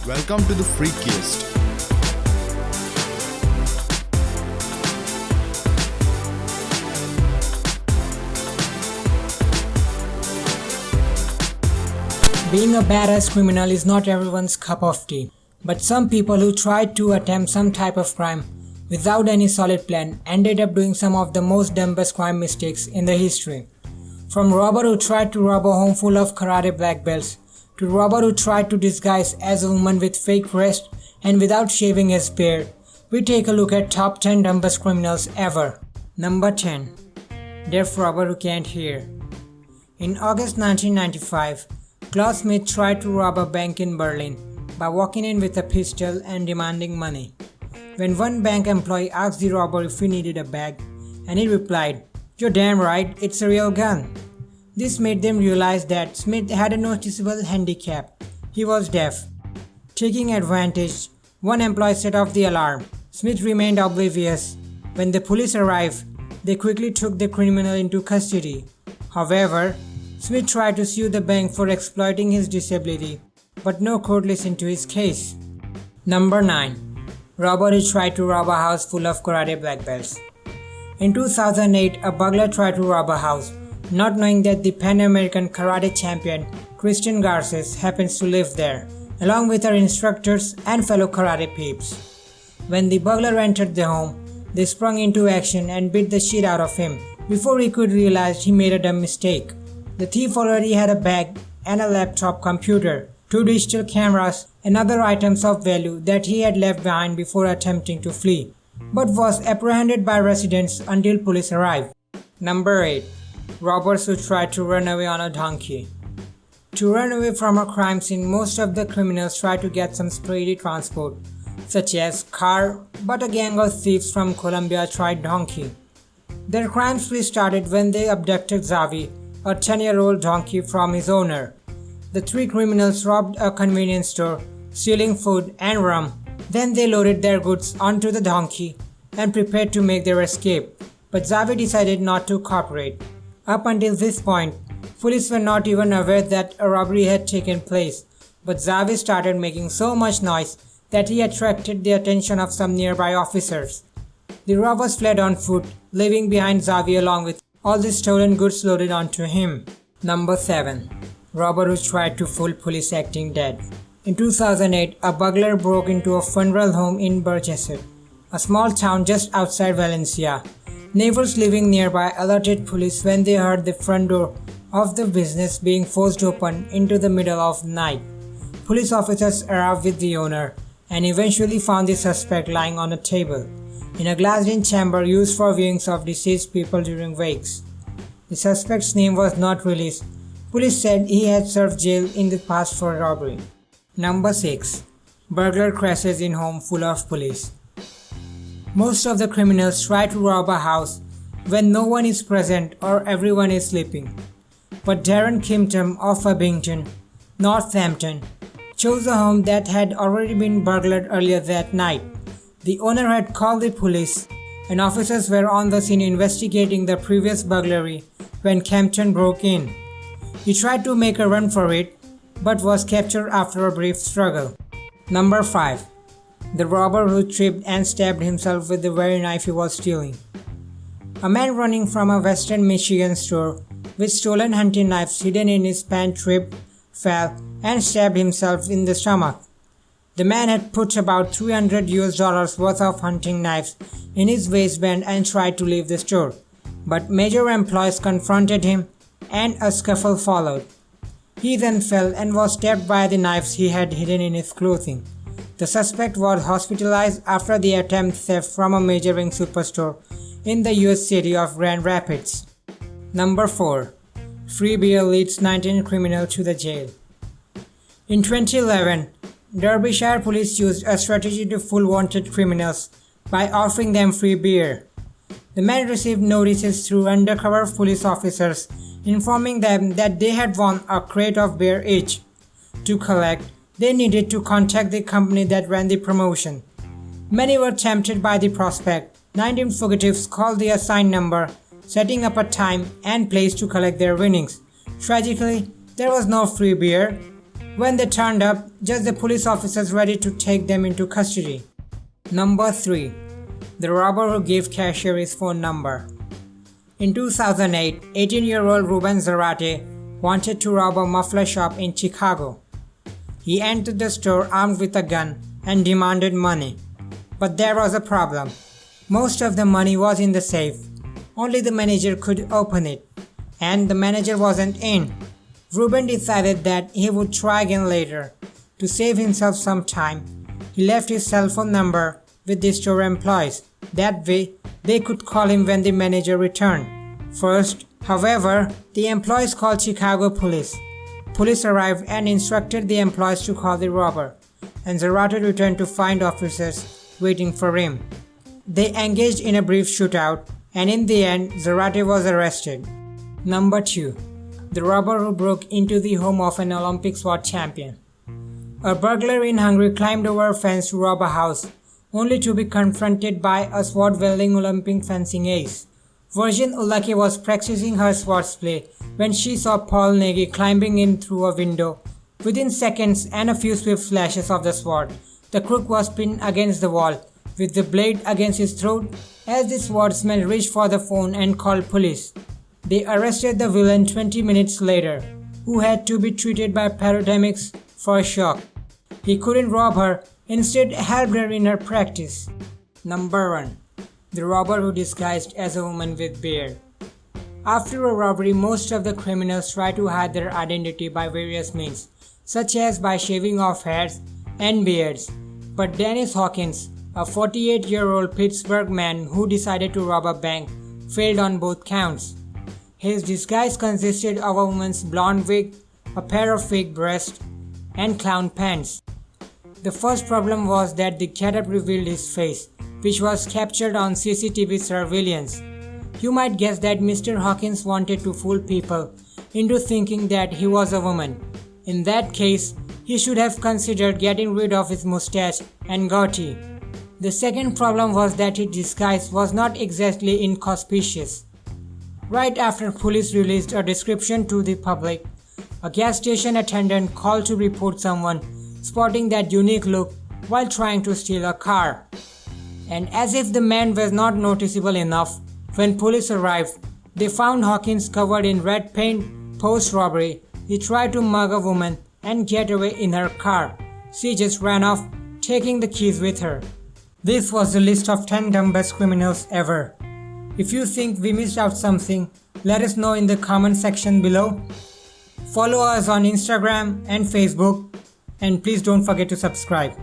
Welcome to the Freakiest. Being a badass criminal is not everyone's cup of tea, but some people who tried to attempt some type of crime without any solid plan ended up doing some of the most dumbest crime mistakes in the history. From robber who tried to rob a home full of karate black belts, to robber who tried to disguise as a woman with fake wrist and without shaving his beard, we take a look at top 10 dumbest criminals ever. Number 10. Deaf robber who can't hear. In August 1995, Klaus Smith tried to rob a bank in Berlin by walking in with a pistol and demanding money. When one bank employee asked the robber if he needed a bag, and he replied, "You're damn right, it's a real gun." This made them realize that Smith had a noticeable handicap. He was deaf. Taking advantage, one employee set off the alarm. Smith remained oblivious. When the police arrived, they quickly took the criminal into custody. However, Smith tried to sue the bank for exploiting his disability, but no court listened to his case. Number 9. Robber who tried to rob a house full of karate black belts. In 2008, a burglar tried to rob a house, not knowing that the Pan-American karate champion Christian Garces happens to live there, along with her instructors and fellow karate peeps. When the burglar entered the home, they sprung into action and beat the shit out of him before he could realize he made a dumb mistake. The thief already had a bag and a laptop computer, 2 digital cameras and other items of value that he had left behind before attempting to flee, but was apprehended by residents until police arrived. Number 8. Robbers who tried to run away on a donkey. To run away from a crime scene, most of the criminals try to get some speedy transport, such as car, but a gang of thieves from Colombia tried donkey. Their crime spree started when they abducted Xavi, a 10-year-old donkey, from his owner. The 3 criminals robbed a convenience store, stealing food and rum. Then they loaded their goods onto the donkey and prepared to make their escape. But Xavi decided not to cooperate. Up until this point, police were not even aware that a robbery had taken place. But Xavi started making so much noise that he attracted the attention of some nearby officers. The robbers fled on foot, leaving behind Xavi along with all the stolen goods loaded onto him. Number 7. Robber who tried to fool police acting dead. In 2008, a burglar broke into a funeral home in Burgesset, a small town just outside Valencia. Neighbors living nearby alerted police when they heard the front door of the business being forced open into the middle of the night. Police officers arrived with the owner and eventually found the suspect lying on a table in a glassed-in chamber used for viewings of deceased people during wakes. The suspect's name was not released. Police said he had served jail in the past for robbery. Number 6. Burglar crashes in home full of police. Most of the criminals try to rob a house when no one is present or everyone is sleeping. But Darren Kimpton of Abington, Northampton, chose a home that had already been burglared earlier that night. The owner had called the police, and officers were on the scene investigating the previous burglary when Campton broke in. He tried to make a run for it, but was captured after a brief struggle. Number 5. The robber who tripped and stabbed himself with the very knife he was stealing. A man running from a Western Michigan store with stolen hunting knives hidden in his pant tripped, fell, and stabbed himself in the stomach. The man had put about $300 worth of hunting knives in his waistband and tried to leave the store, but major employees confronted him and a scuffle followed. He then fell and was stabbed by the knives he had hidden in his clothing. The suspect was hospitalized after the attempted theft from a major ring superstore in the US city of Grand Rapids. Number 4. Free beer leads 19 criminals to the jail. In 2011, Derbyshire police used a strategy to fool wanted criminals by offering them free beer. The men received notices through undercover police officers informing them that they had won a crate of beer each. To collect, they needed to contact the company that ran the promotion. Many were tempted by the prospect. 19 fugitives called the assigned number, setting up a time and place to collect their winnings. Tragically, there was no free beer. When they turned up, just the police officers ready to take them into custody. Number 3. The robber who gave cashier his phone number. In 2008, 18-year-old Ruben Zarate wanted to rob a muffler shop in Chicago. He entered the store armed with a gun and demanded money. But there was a problem. Most of the money was in the safe. Only the manager could open it, and the manager wasn't in. Ruben decided that he would try again later. To save himself some time, he left his cell phone number with the store employees. That way, they could call him when the manager returned. First, however, the employees called Chicago police. Police arrived and instructed the employees to call the robber, and Zarate returned to find officers waiting for him. They engaged in a brief shootout, and in the end, Zarate was arrested. Number 2. The robber who broke into the home of an Olympic sword champion. A burglar in Hungary climbed over a fence to rob a house, only to be confronted by a sword-wielding Olympic fencing ace. Virgin Ulake was practicing her swordplay when she saw Paul Nagy climbing in through a window. Within seconds and a few swift flashes of the sword, the crook was pinned against the wall, with the blade against his throat, as the swordsman reached for the phone and called police. They arrested the villain 20 minutes later, who had to be treated by paramedics for shock. He couldn't rob her, instead helped her in her practice. Number 1. The robber who disguised as a woman with beard. After a robbery, most of the criminals try to hide their identity by various means, such as by shaving off hairs and beards. But Dennis Hawkins, a 48-year-old Pittsburgh man who decided to rob a bank, failed on both counts. His disguise consisted of a woman's blonde wig, a pair of fake breasts, and clown pants. The first problem was that the getup revealed his face, which was captured on CCTV surveillance. You might guess that Mr. Hawkins wanted to fool people into thinking that he was a woman. In that case, he should have considered getting rid of his mustache and goatee. The second problem was that his disguise was not exactly inconspicuous. Right after police released a description to the public, a gas station attendant called to report someone spotting that unique look while trying to steal a car. And as if the man was not noticeable enough, when police arrived, they found Hawkins covered in red paint. Post-robbery, he tried to mug a woman and get away in her car. She just ran off, taking the keys with her. This was the list of 10 dumbest criminals ever. If you think we missed out something, let us know in the comment section below. Follow us on Instagram and Facebook, and please don't forget to subscribe.